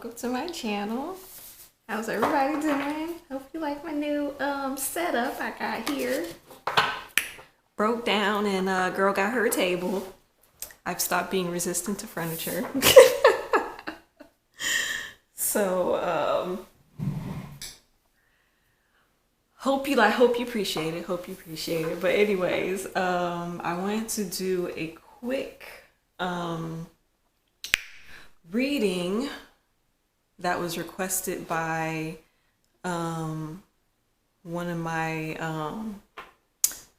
welcome to my channel. How's everybody doing? Hope you like my new setup I got here. Broke down and girl got her table. I've stopped being resistant to furniture. So hope you appreciate it. But anyways, I wanted to do a quick reading that was requested by one of my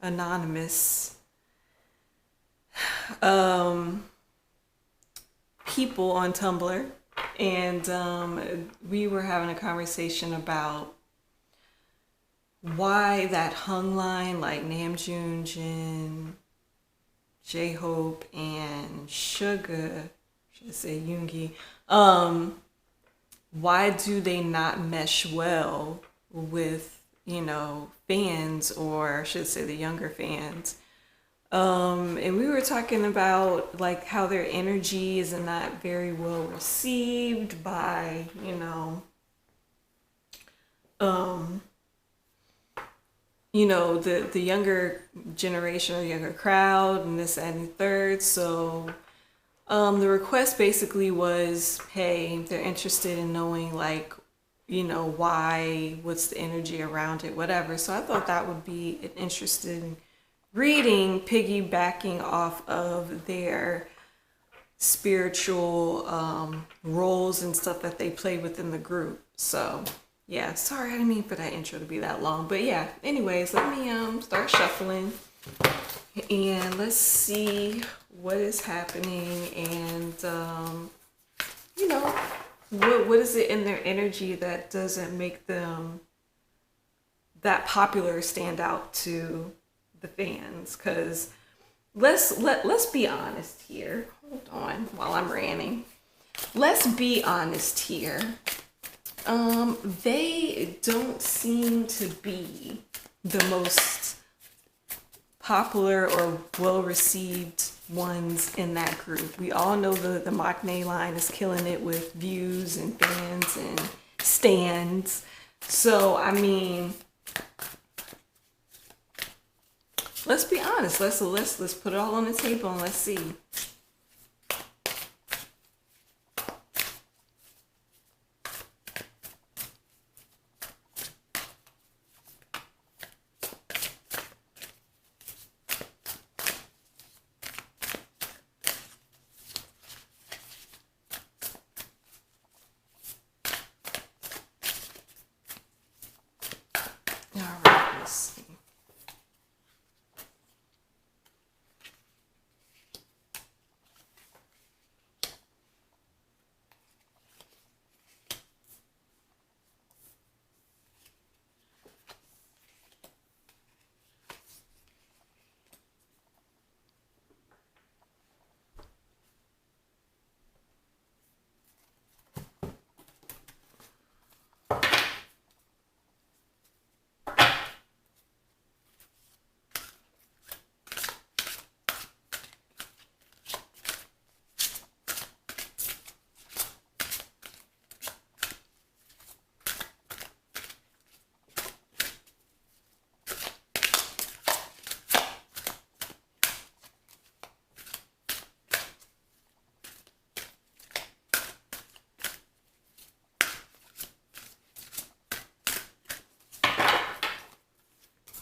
anonymous people on Tumblr, and we were having a conversation about why that Hyung Line, like Namjoon, Jin, J-Hope, and Suga, should I say Yoongi, why do they not mesh well with, fans, or I should say the younger fans? And we were talking about like how their energy is not very well received by, the younger generation or younger crowd and this and the third. So the request basically was, hey, they're interested in knowing why, what's the energy around it, whatever. So I thought that would be an interesting reading, piggybacking off of their spiritual roles and stuff that they play within the group. So yeah, sorry, I didn't mean for that intro to be that long, but yeah, anyways, let me start shuffling and let's see what is happening, and what is it in their energy that doesn't make them that popular stand out to the fans? Because let's be honest here. Hold on while I'm ranting. Let's be honest here. They don't seem to be the most popular or well-received ones in that group. We all know the Maknae line is killing it with views and fans and stands. So I mean, let's be honest. Let's put it all on the table and let's see. All right, let's see.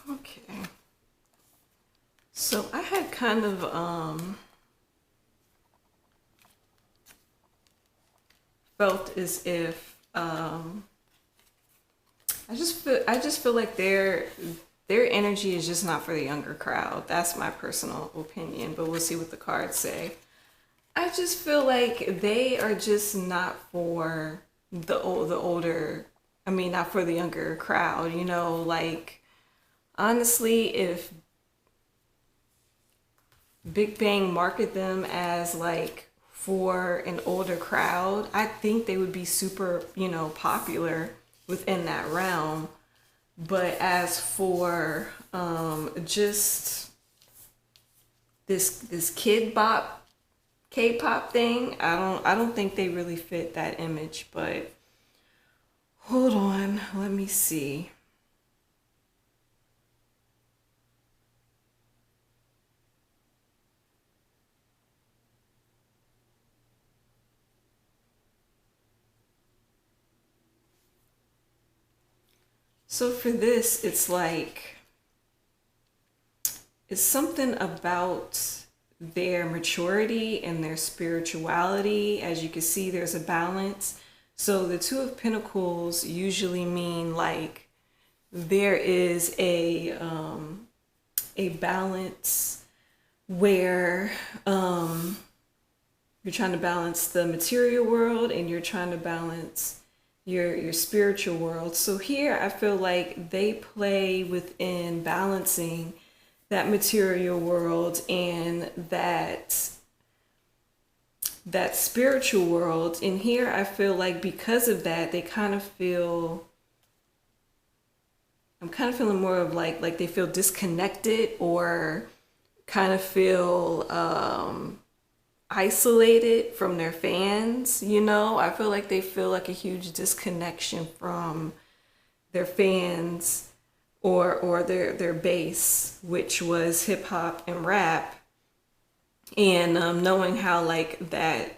Okay. So I had kind of felt as if I just feel like their energy is just not for the younger crowd. That's my personal opinion, but we'll see what the cards say. I just feel like they are just not for the older, not for the younger crowd, honestly, if Big Bang market them as like for an older crowd, I think they would be super, popular within that realm. But as for just this kid bop K-pop thing. I don't think they really fit that image, but hold on, let me see. So for this, it's something about their maturity and their spirituality. As you can see, there's a balance. So the Two of Pentacles usually mean like there is a balance where you're trying to balance the material world and you're trying to balance your spiritual world. So here I feel like they play within balancing that material world and that spiritual world. And here I feel like because of that, they kind of feel, I'm kind of feeling more of like they feel disconnected or kind of feel isolated from their fans, you know? I feel like they feel like a huge disconnection from their fans or their base, which was hip hop and rap. And knowing how like that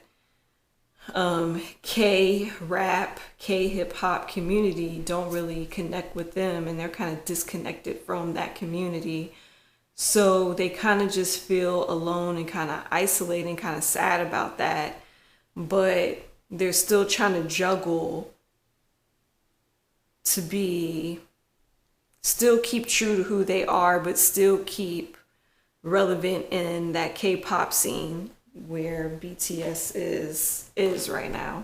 K rap, K hip hop community don't really connect with them, and they're kind of disconnected from that community. So they kind of just feel alone and kind of isolated and kind of sad about that. But they're still trying to juggle to be, still keep true to who they are, but still keep relevant in that K-pop scene where BTS is right now.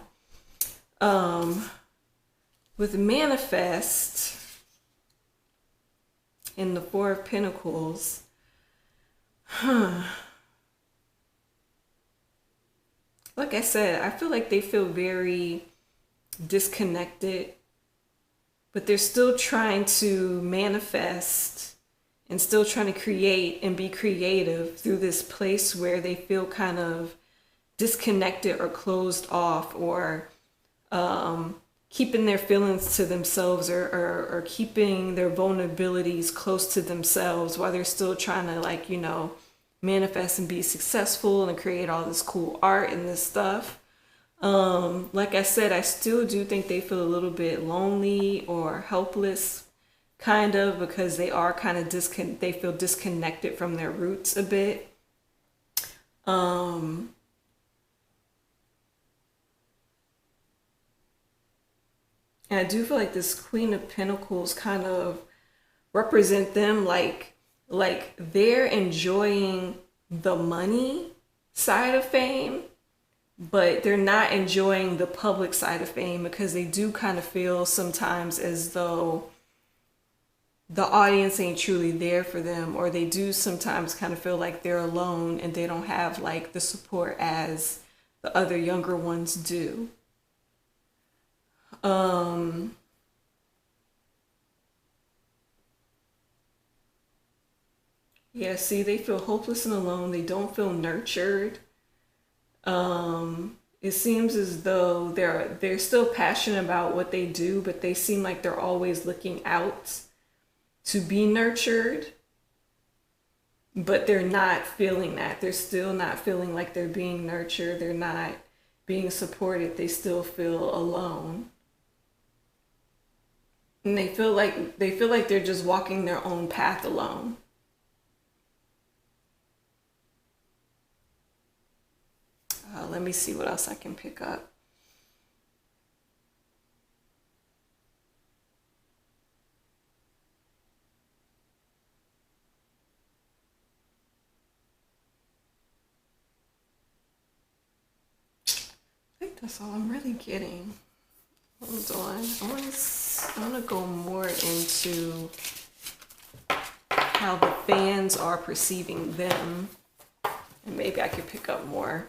With Manifest in the Four of Pentacles, like I said, I feel like they feel very disconnected, but they're still trying to manifest and still trying to create and be creative through this place where they feel kind of disconnected or closed off, or keeping their feelings to themselves, or keeping their vulnerabilities close to themselves while they're still trying to, like, you know, manifest and be successful and create all this cool art and this stuff. Like I said, I still do think they feel a little bit lonely or helpless, kind of, because they are kind of they feel disconnected from their roots a bit. And I do feel like this Queen of Pentacles kind of represent them, like they're enjoying the money side of fame, but they're not enjoying the public side of fame, because they do kind of feel sometimes as though the audience ain't truly there for them, or they do sometimes kind of feel like they're alone and they don't have like the support as the other younger ones do. Yeah, see, they feel hopeless and alone. They don't feel nurtured. It seems as though they're still passionate about what they do, but they seem like they're always looking out to be nurtured, but they're not feeling that. They're still not feeling like they're being nurtured. They're not being supported. They still feel alone. And they feel like they're just walking their own path alone. Let me see what else I can pick up. I think that's all I'm really getting. Hold on. I want to go more into how the fans are perceiving them, and maybe I could pick up more.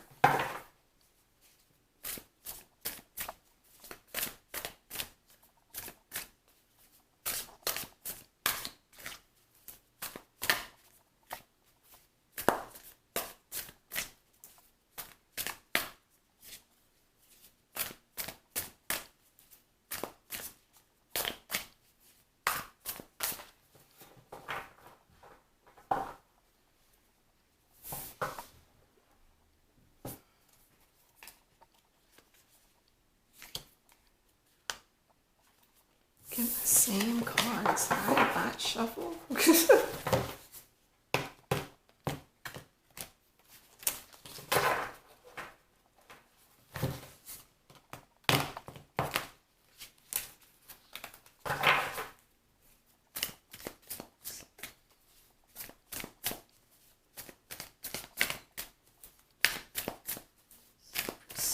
shuffle.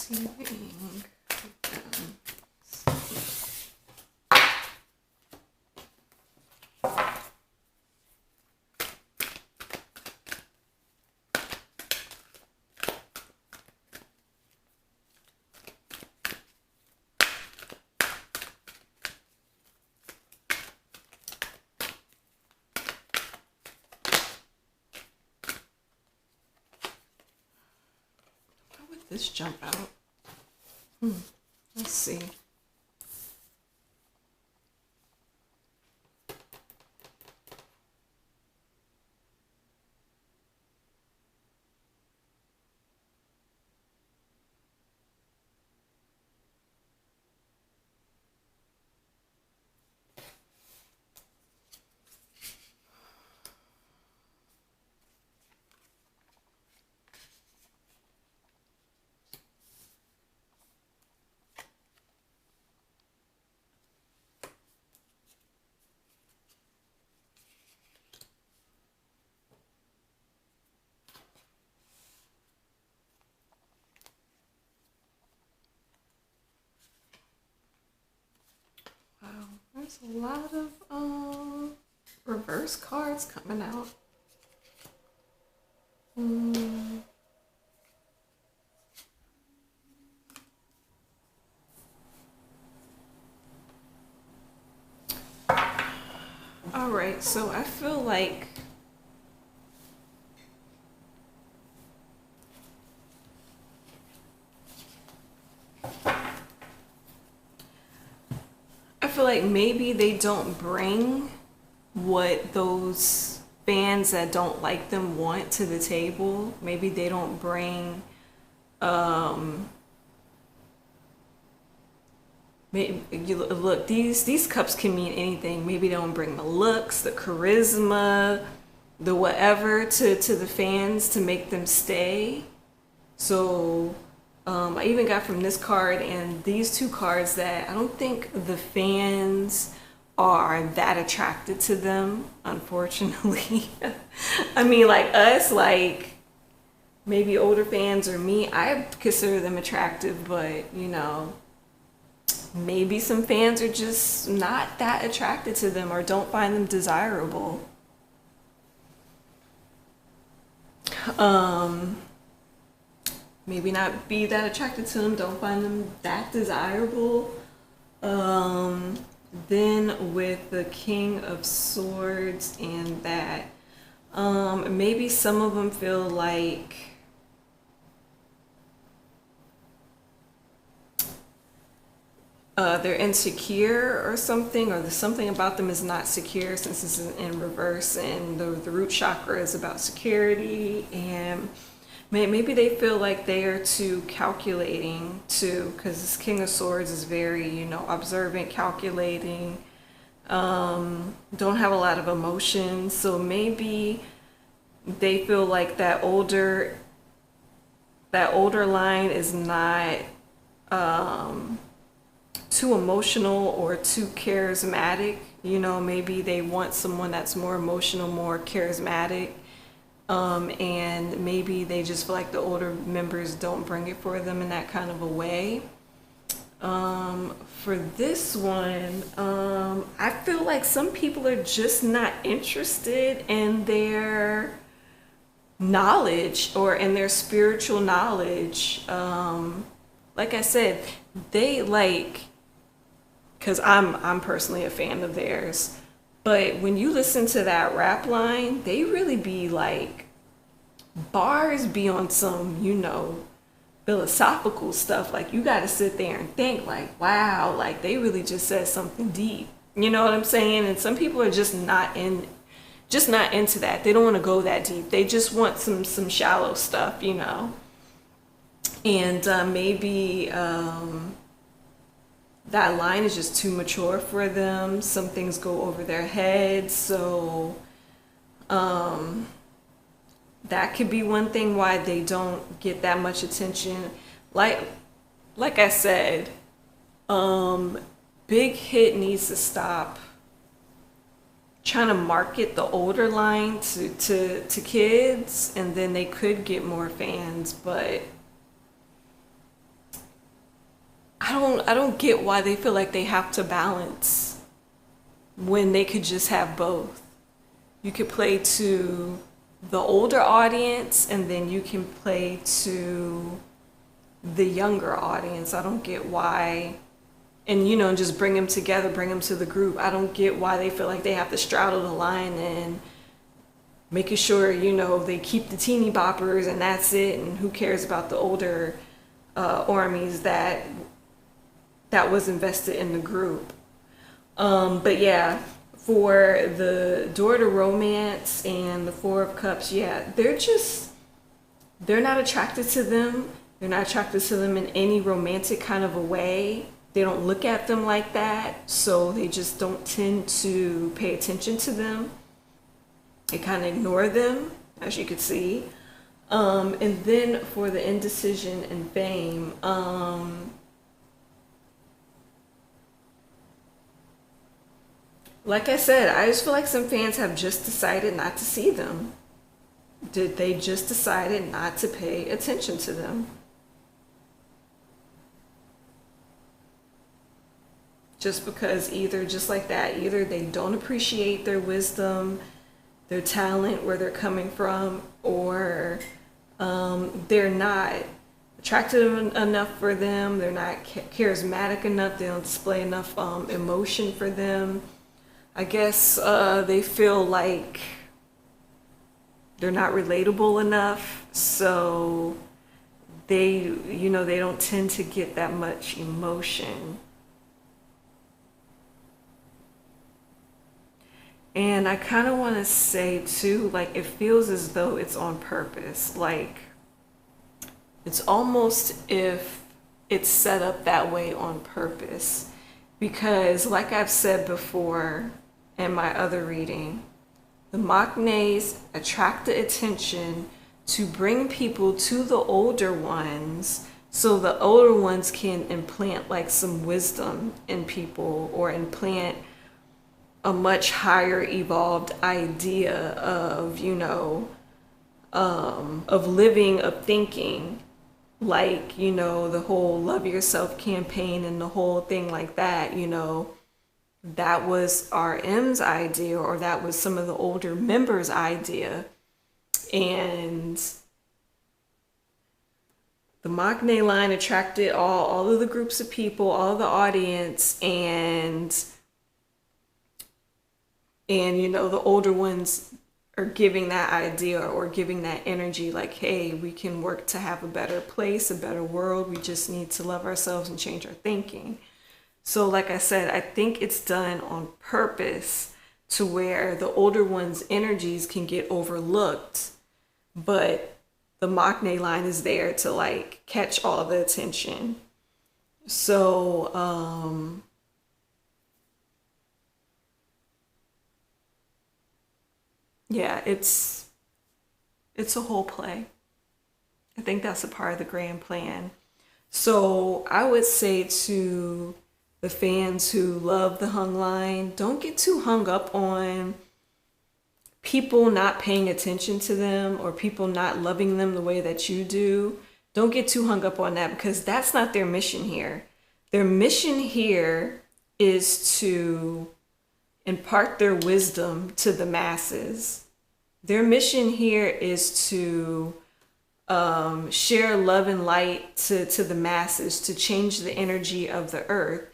Receiving. How would this jump out? Let's see. Wow, there's a lot of reverse cards coming out. All right, so I feel like maybe they don't bring what those fans that don't like them want to the table. Maybe they don't bring maybe you look, these cups can mean anything. Maybe they don't bring the looks, the charisma, the whatever to the fans to make them stay. So I even got from this card and these two cards that I don't think the fans are that attracted to them, unfortunately. I mean, like us, like maybe older fans or me, I consider them attractive, but you know, maybe some fans are just not that attracted to them or don't find them desirable. Maybe not be that attracted to them, don't find them that desirable. Then with the King of Swords and that, maybe some of them feel like they're insecure or something, or there's something about them is not secure since this is in reverse, and the root chakra is about security, and maybe they feel like they are too calculating too, because this King of Swords is very, you know, observant, calculating, don't have a lot of emotions. So maybe they feel like that older line is not too emotional or too charismatic. You know, maybe they want someone that's more emotional, more charismatic. And maybe they just feel like the older members don't bring it for them in that kind of a way. For this one, I feel like some people are just not interested in their knowledge or in their spiritual knowledge. Like I said, they like, because I'm personally a fan of theirs. But when you listen to that rap line, they really be like, bars be on some, you know, philosophical stuff. Like you got to sit there and think like, wow, like they really just said something deep. You know what I'm saying? And some people are just not into that. They don't want to go that deep. They just want some shallow stuff, you know. And maybe that line is just too mature for them. Some things go over their heads, so that could be one thing why they don't get that much attention. Like like I said, Big Hit needs to stop trying to market the older line to kids, and then they could get more fans. But I don't get why they feel like they have to balance when they could just have both. You could play to the older audience, and then you can play to the younger audience. I don't get why. And just bring them together, bring them to the group. I don't get why they feel like they have to straddle the line and making sure they keep the teeny boppers and that's it, and who cares about the older armies that was invested in the group. But yeah, for the Door to Romance and the Four of Cups, yeah, they're not attracted to them. They're not attracted to them in any romantic kind of a way. They don't look at them like that, so they just don't tend to pay attention to them. They kind of ignore them, as you can see. And then for the Indecision and Fame, like I said, I just feel like some fans have just decided not to see them. Did they just decided not to pay attention to them? Just because just like that, either they don't appreciate their wisdom, their talent, where they're coming from, or they're not attractive enough for them, they're not charismatic enough, they don't display enough emotion for them. I guess they feel like they're not relatable enough, so they don't tend to get that much emotion. And I kind of want to say too, like, it feels as though it's on purpose. Like, it's almost if it's set up that way on purpose. Because, like I've said before in my other reading, the Maknaes attract the attention to bring people to the older ones, so the older ones can implant like some wisdom in people, or implant a much higher evolved idea of of living, of thinking, like the whole Love Yourself campaign and the whole thing like that. That was RM's idea, or that was some of the older members' idea. And the Maknae line attracted all of the groups of people, all of the audience, and the older ones are giving that idea or giving that energy, like, hey, we can work to have a better place, a better world. We just need to love ourselves and change our thinking. So like I said, I think it's done on purpose to where the older ones' energies can get overlooked, but the Maknae line is there to like catch all the attention. So yeah, it's a whole play. I think that's a part of the grand plan. So I would say to the fans who love the Hyung Line, don't get too hung up on people not paying attention to them or people not loving them the way that you do. Don't get too hung up on that, because that's not their mission here. Their mission here is to impart their wisdom to the masses. Their mission here is to share love and light to the masses, to change the energy of the earth,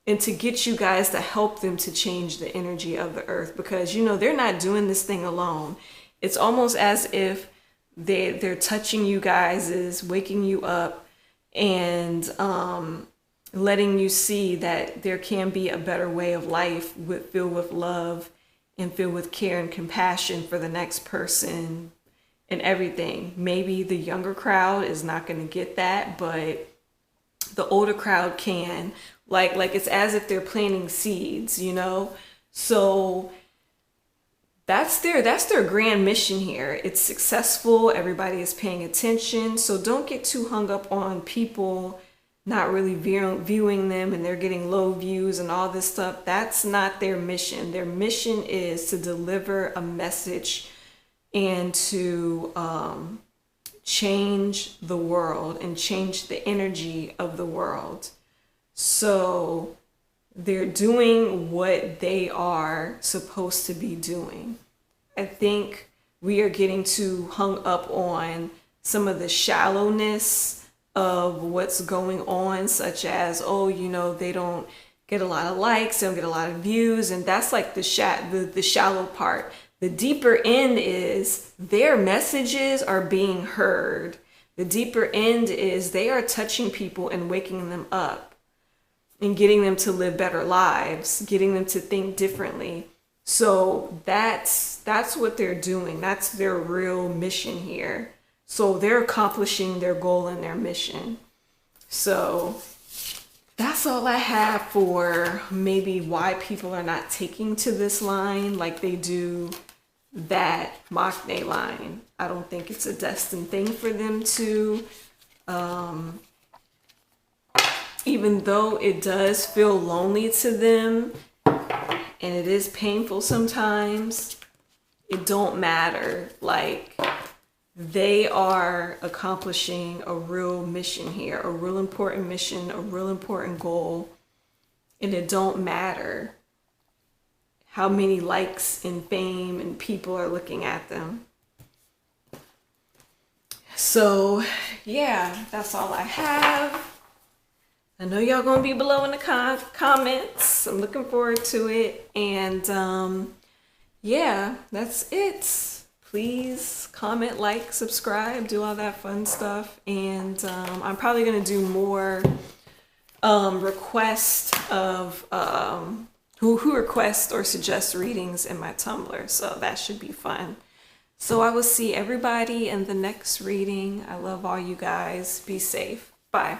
and to get you guys to help them to change the energy of the earth, because they're not doing this thing alone. It's almost as if they're touching you guys, is waking you up, and letting you see that there can be a better way of life filled with love and filled with care and compassion for the next person and everything. Maybe the younger crowd is not going to get that, but the older crowd can, Like it's as if they're planting seeds, you know? So that's their grand mission here. It's successful. Everybody is paying attention. So don't get too hung up on people not really viewing them and they're getting low views and all this stuff. That's not their mission. Their mission is to deliver a message and to change the world and change the energy of the world. So they're doing what they are supposed to be doing. I think we are getting too hung up on some of the shallowness of what's going on, such as, oh, you know, they don't get a lot of likes, they don't get a lot of views, and that's like the shallow part. The deeper end is their messages are being heard. The deeper end is they are touching people and waking them up and getting them to live better lives, getting them to think differently. So that's what they're doing. That's their real mission here. So they're accomplishing their goal and their mission. So that's all I have for maybe why people are not taking to this line like they do that Maknae line. I don't think it's a destined thing for them to. Even though it does feel lonely to them and it is painful sometimes, it don't matter. Like, they are accomplishing a real mission here, a real important mission, a real important goal. And it don't matter how many likes and fame and people are looking at them. So yeah, that's all I have. I know y'all gonna be below in the comments. I'm looking forward to it. And yeah, that's it. Please comment, like, subscribe, do all that fun stuff. And I'm probably gonna do more requests of who request or suggest readings in my Tumblr. So that should be fun. So I will see everybody in the next reading. I love all you guys. Be safe. Bye.